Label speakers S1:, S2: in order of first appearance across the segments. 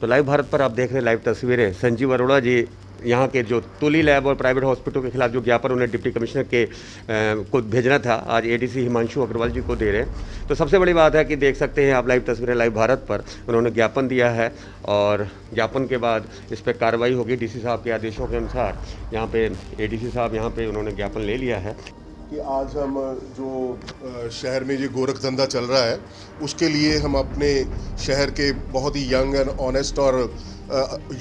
S1: तो लाइव भारत पर आप देख रहे हैं लाइव तस्वीरें। संजीव अरोड़ा जी यहाँ के जो तुली लैब और प्राइवेट हॉस्पिटल के खिलाफ जो ज्ञापन उन्हें डिप्टी कमिश्नर के को भेजना था, आज एडीसी हिमांशु अग्रवाल जी को दे रहे हैं। तो सबसे बड़ी बात है कि देख सकते हैं आप लाइव तस्वीरें लाइव भारत पर, उन्होंने ज्ञापन दिया है और ज्ञापन के बाद इस पर कार्रवाई होगी डीसी साहब के आदेशों के अनुसार। यहाँ पे एडीसी साहब यहाँ पे उन्होंने ज्ञापन ले लिया है
S2: कि आज हम जो शहर में जो गोरख धंधा चल रहा है उसके लिए हम अपने शहर के बहुत ही यंग एंड ऑनेस्ट और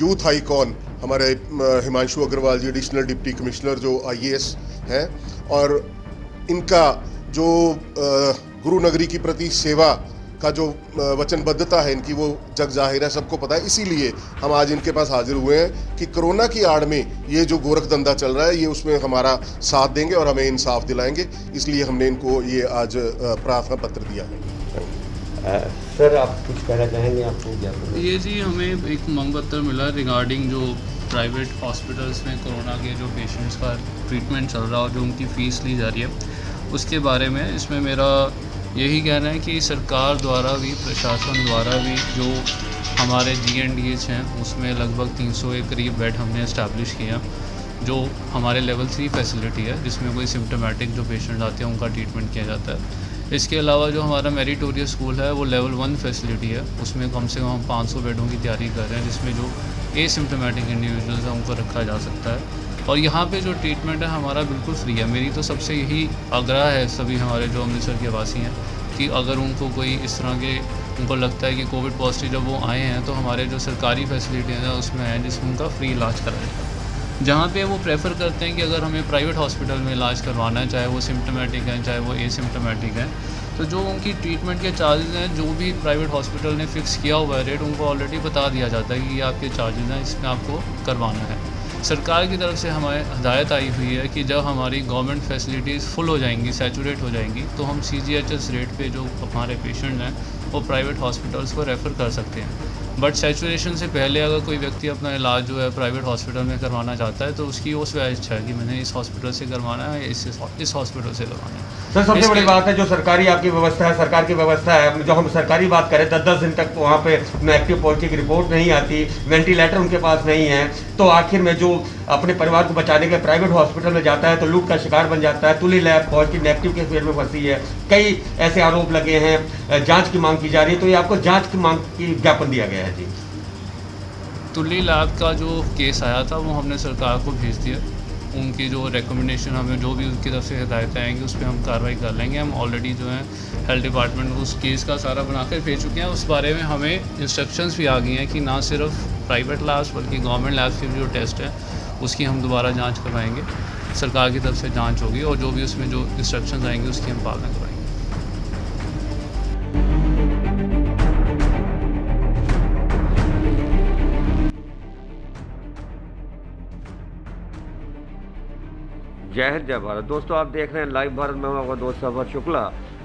S2: यूथ आइकॉन हमारे हिमांशु अग्रवाल जी एडिशनल डिप्टी कमिश्नर जो आईएएस हैं, और इनका जो गुरु नगरी की प्रति सेवा का जो वचनबद्धता है इनकी, वो जग जाहिर है, सबको पता है। इसीलिए हम आज इनके पास हाजिर हुए हैं कि कोरोना की आड़ में ये जो गोरख धंधा चल रहा है ये उसमें हमारा साथ देंगे और हमें इंसाफ दिलाएंगे। इसलिए हमने इनको ये आज प्रार्थना पत्र दिया है।
S1: सर आप कुछ कहना चाहेंगे? आपको
S3: ये जी हमें एक मांग पत्र मिला रिगार्डिंग जो प्राइवेट हॉस्पिटल्स में कोरोना के जो पेशेंट्स का ट्रीटमेंट चल रहा है और जो उनकी फ़ीस ली जा रही है उसके बारे में। इसमें मेरा यही कहना है कि सरकार द्वारा भी, प्रशासन द्वारा भी, जो हमारे GNDH हैं उसमें लगभग 300 के करीब बेड हमने इस्टेब्लिश किया, जो हमारे लेवल 3 फैसिलिटी है जिसमें कोई सिम्टोमेटिक जो पेशेंट आते हैं उनका ट्रीटमेंट किया जाता है। इसके अलावा जो हमारा मेरिटोरियस स्कूल है वो लेवल 1 फैसिलिटी है, उसमें कम से कम हम 500 बेडों की तैयारी कर रहे हैं जिसमें जो एसिम्टोमेटिक इंडिविजुअल्स हैं उनको रखा जा सकता है। और यहाँ पे जो ट्रीटमेंट है हमारा बिल्कुल फ्री है। मेरी तो सबसे यही आग्रह है सभी हमारे जो अमृतसर के वासी हैं कि अगर उनको कोई इस तरह के उनको लगता है कि कोविड पॉजिटिव जब वो आए हैं तो हमारे जो सरकारी फैसिलिटीज़ हैं उसमें हैं जिसमें उनका फ्री इलाज कराएगा। जहाँ पे वो प्रेफर करते हैं कि अगर हमें प्राइवेट हॉस्पिटल में इलाज करवाना है, चाहे वो सिम्टोमेटिक हैं चाहे वो एसिम्टोमेटिक हैं, तो जो उनकी ट्रीटमेंट के चार्जेस हैं जो भी प्राइवेट हॉस्पिटल ने फ़िक्स किया हुआ है रेट, उनको ऑलरेडी बता दिया जाता है कि ये आपके चार्जेस हैं, इसमें आपको करवाना है। सरकार की तरफ से हमें हदायत आई हुई है कि जब हमारी गवर्नमेंट फैसिलिटीज़ फुल हो जाएंगी, सैचुरेट हो जाएंगी, तो हम CGHS रेट पे जो हमारे पेशेंट हैं वो प्राइवेट हॉस्पिटल्स को रेफ़र कर सकते हैं। बट सैचुरेशन से पहले अगर कोई व्यक्ति अपना इलाज जो है प्राइवेट हॉस्पिटल में करवाना चाहता है तो उसकी वो स्वयं इच्छा है कि मैंने इस हॉस्पिटल से करवाना है या इस हॉस्पिटल से करवाना है।
S1: सर सबसे बड़ी बात है जो सरकारी आपकी व्यवस्था है, सरकार की व्यवस्था है, जो हम सरकारी बात करें 10-10 दिन तक वहाँ पे नेगेटिव पॉजिटिव की रिपोर्ट नहीं आती, वेंटिलेटर उनके पास नहीं है, तो आखिर में जो अपने परिवार को बचाने के लिए प्राइवेट हॉस्पिटल में जाता है तो लूट का शिकार बन जाता है। तुली लैब पॉजिटिव नेगेटिव के फेर में फंसी है, कई ऐसे आरोप लगे हैं, जाँच की मांग की जा रही है, तो ये आपको जाँच की मांग की ज्ञापन दिया गया है। जी
S3: तुली लैब का जो केस आया था वो हमने सरकार को भेज दिया। उनकी जो रिकमेंडेशन हमें जो भी उनकी तरफ से हिदायतें आएंगी उस पर हम कार्रवाई कर लेंगे। हम ऑलरेडी जो है हेल्थ डिपार्टमेंट को उस केस का सारा बनाकर भेज चुके हैं। उस बारे में हमें इंस्ट्रक्शंस भी आ गई हैं कि ना सिर्फ प्राइवेट लैब्स बल्कि गवर्नमेंट लैब्स के जो टेस्ट है उसकी हम दोबारा जाँच करवाएँगे। सरकार की तरफ से जाँच होगी और जो भी उसमें जो इंस्ट्रक्शंस आएंगे उसकी हम पालना करवाएंगे।
S1: जय हिंद जय भारत। दोस्तों आप देख रहे हैं लाइव भारत में, आपका दोस्त सफर शुक्ला।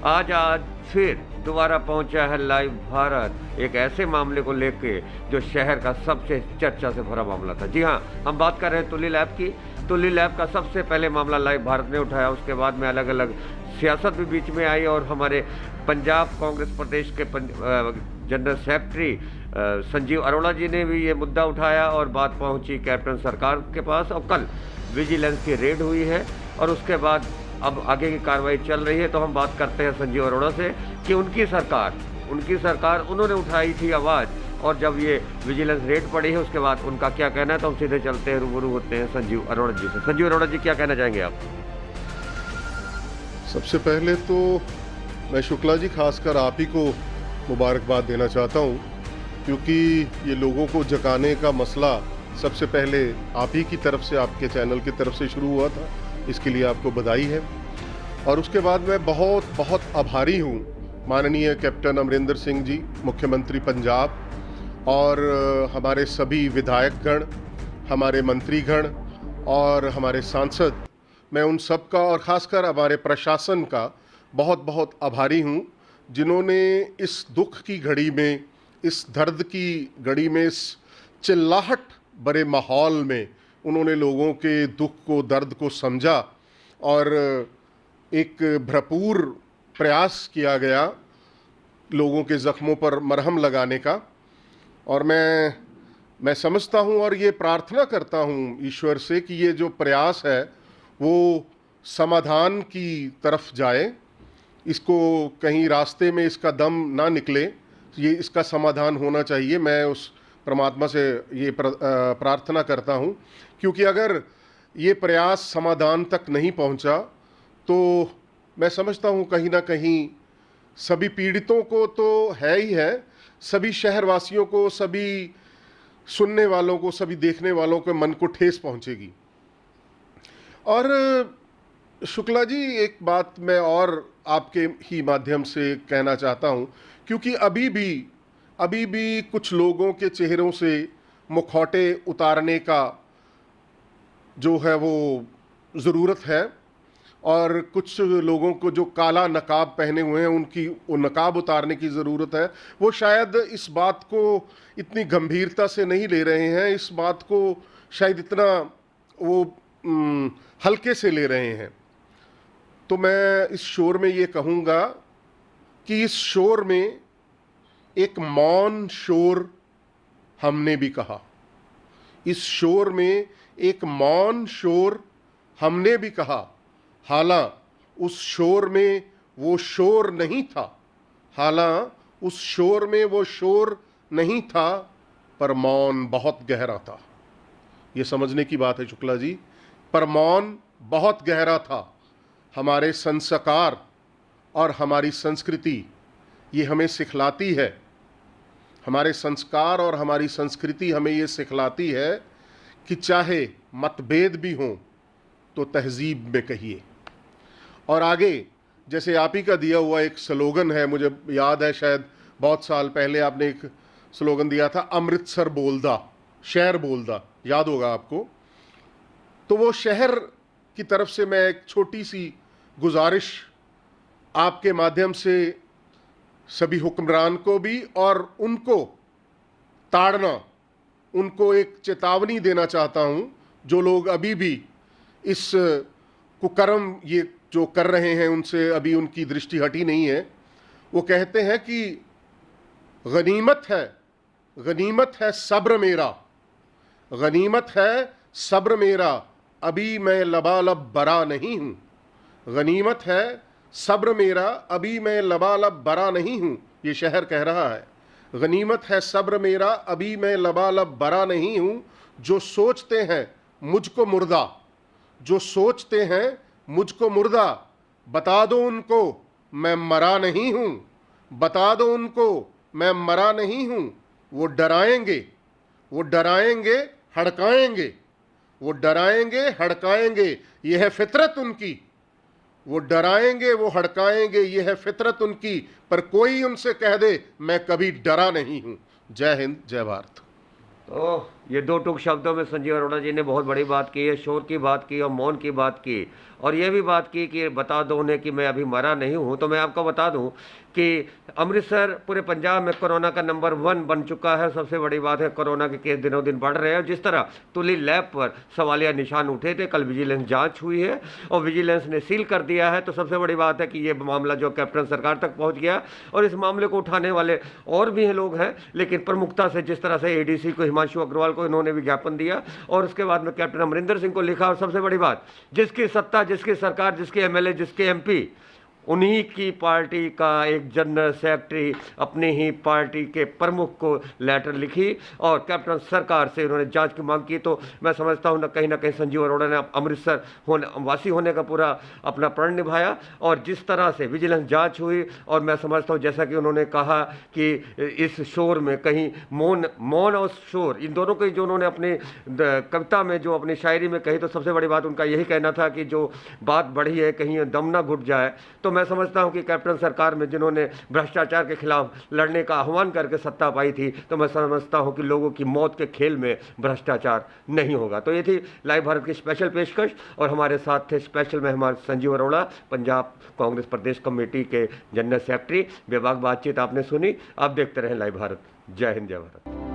S1: आज फिर दोबारा पहुंचा है लाइव भारत एक ऐसे मामले को लेके जो शहर का सबसे चर्चा से भरा मामला था। जी हाँ, हम बात कर रहे हैं तुली लैब की। तुली लैब का सबसे पहले मामला लाइव भारत ने उठाया, उसके बाद में अलग अलग सियासत भी बीच में आई और हमारे पंजाब कांग्रेस प्रदेश के जनरल सेक्रेटरी संजीव अरोड़ा जी ने भी ये मुद्दा उठाया और बात पहुंची कैप्टन सरकार के पास। और कल विजिलेंस की रेड हुई है और उसके बाद अब आगे की कार्रवाई चल रही है। तो हम बात करते हैं संजीव अरोड़ा से कि उनकी सरकार उन्होंने उठाई थी आवाज़, और जब ये विजिलेंस रेड पड़ी है उसके बाद उनका क्या कहना है, तो हम सीधे चलते हैं, रूबरू होते हैं संजीव अरोड़ा जी से। संजीव अरोड़ा जी क्या कहना चाहेंगे आप?
S2: सबसे पहले तो मैं शुक्ला जी खासकर आप ही को मुबारकबाद देना चाहता हूँ, क्योंकि ये लोगों को जगाने का मसला सबसे पहले आप ही की तरफ से, आपके चैनल की तरफ से शुरू हुआ था। इसके लिए आपको बधाई है। और उसके बाद मैं बहुत बहुत आभारी हूँ माननीय कैप्टन अमरिंदर सिंह जी, मुख्यमंत्री पंजाब, और हमारे सभी विधायकगण, हमारे मंत्रीगण और हमारे सांसद, मैं उन सब का और ख़ासकर हमारे प्रशासन का बहुत बहुत आभारी हूँ जिन्होंने इस दुख की घड़ी में, इस दर्द की घड़ी में, इस चिल्लाहट भरे माहौल में उन्होंने लोगों के दुख को, दर्द को समझा और एक भरपूर प्रयास किया गया लोगों के ज़ख्मों पर मरहम लगाने का। और मैं मैं समझता हूं और ये प्रार्थना करता हूं ईश्वर से कि ये जो प्रयास है वो समाधान की तरफ जाए, इसको कहीं रास्ते में इसका दम ना निकले, ये इसका समाधान होना चाहिए। मैं उस परमात्मा से ये प्रार्थना करता हूँ, क्योंकि अगर ये प्रयास समाधान तक नहीं पहुँचा तो मैं समझता हूँ कहीं ना कहीं सभी पीड़ितों को तो है ही है, सभी शहरवासियों को, सभी सुनने वालों को, सभी देखने वालों के मन को ठेस पहुँचेगी। और शुक्ला जी, एक बात मैं और आपके ही माध्यम से कहना चाहता हूं, क्योंकि अभी भी कुछ लोगों के चेहरों से मुखौटे उतारने का जो है वो ज़रूरत है, और कुछ लोगों को जो काला नकाब पहने हुए हैं उनकी वो नकाब उतारने की ज़रूरत है। वो शायद इस बात को इतनी गंभीरता से नहीं ले रहे हैं, इस बात को शायद इतना वो हल्के से ले रहे हैं। तो मैं इस शोर में ये कहूँगा कि इस शोर में एक मौन शोर हमने भी कहा, इस शोर में एक मौन शोर हमने भी कहा। हालांकि उस शोर में वो शोर नहीं था, हालांकि उस शोर में वो शोर नहीं था, पर मौन बहुत गहरा था। ये समझने की बात है शुक्ला जी, पर मौन बहुत गहरा था। हमारे संस्कार और हमारी संस्कृति ये हमें सिखलाती है, हमारे संस्कार और हमारी संस्कृति हमें ये सिखलाती है कि चाहे मतभेद भी हों तो तहजीब में कहिए। और आगे जैसे आप ही का दिया हुआ एक स्लोगन है, मुझे याद है शायद बहुत साल पहले आपने एक स्लोगन दिया था, अमृतसर बोलदा शहर बोलदा, याद होगा आपको। तो वो शहर की तरफ से मैं एक छोटी सी गुजारिश आपके माध्यम से सभी हुक्मरान को भी, और उनको ताड़ना, उनको एक चेतावनी देना चाहता हूं, जो लोग अभी भी इस कुकर्म ये जो कर रहे हैं उनसे अभी उनकी दृष्टि हटी नहीं है। वो कहते हैं कि गनीमत है सब्र मेरा, गनीमत है सब्र मेरा, अभी मैं लबालब बरा नहीं हूं। गनीमत है सब्र मेरा, अभी मैं लबालब बरा नहीं हूं। ये शहर कह रहा है, गनीमत है सब्र मेरा, अभी मैं लबालब बरा नहीं हूं। जो सोचते हैं मुझको मुर्दा, जो सोचते हैं मुझको मुर्दा, बता दो उनको मैं मरा नहीं हूं, बता दो उनको मैं मरा नहीं हूं। वो डराएंगे, वो डराएंगे हड़काएंगे, वो डराएंगे हड़काएंगे, यह है फितरत उनकी। वो डराएंगे, वो हड़काएंगे, यह है फितरत उनकी, पर कोई उनसे कह दे मैं कभी डरा नहीं हूं। जय हिंद, जय भारत।
S1: तो ये दो टूक शब्दों में संजीव अरोड़ा जी ने बहुत बड़ी बात की है, शोर की बात की और मौन की बात की, और ये भी बात की कि बता दो उन्हें कि मैं अभी मरा नहीं हूँ। तो मैं आपको बता दूँ कि अमृतसर पूरे पंजाब में कोरोना का नंबर 1 बन चुका है। सबसे बड़ी बात है, कोरोना के केस दिनों दिन बढ़ रहे हैं। जिस तरह तुली लैब पर सवालिया निशान उठे थे, कल विजिलेंस जांच हुई है और विजिलेंस ने सील कर दिया है। तो सबसे बड़ी बात है कि ये मामला जो कैप्टन सरकार तक पहुंच गया, और इस मामले को उठाने वाले और भी लोग हैं, लेकिन प्रमुखता से जिस तरह से एडीसी को, हिमांशु अग्रवाल को इन्होंने विज्ञापन दिया, और उसके बाद में कैप्टन अमरिंदर सिंह को लिखा। और सबसे बड़ी बात, जिसकी सत्ता, जिसकी सरकार, जिसके एमएलए, जिसके एमपी, उन्हीं की पार्टी का एक जनरल सेक्रेटरी अपनी ही पार्टी के प्रमुख को लेटर लिखी और कैप्टन सरकार से उन्होंने जांच की मांग की। तो मैं समझता हूं कहीं ना कहीं संजीव अरोड़ा ने अमृतसर वासी होने का पूरा अपना प्रण निभाया। और जिस तरह से विजिलेंस जांच हुई, और मैं समझता हूं जैसा कि उन्होंने कहा कि इस शोर में कहीं मौन और शोर, इन दोनों को जो उन्होंने अपनी कविता में, जो अपनी शायरी में कही, तो सबसे बड़ी बात उनका यही कहना था कि जो बात बढ़ी है कहीं दम ना घुट जाए। तो मैं समझता हूं कि कैप्टन सरकार में जिन्होंने भ्रष्टाचार के खिलाफ लड़ने का आह्वान करके सत्ता पाई थी, तो मैं समझता हूं कि लोगों की मौत के खेल में भ्रष्टाचार नहीं होगा। तो ये थी लाइव भारत की स्पेशल पेशकश, और हमारे साथ थे स्पेशल मेहमान संजीव अरोड़ा, पंजाब कांग्रेस प्रदेश कमेटी के जनरल सेक्रेटरी। बेबाक बातचीत आपने सुनी। आप देखते रहें लाइव भारत। जय हिंद, जय भारत।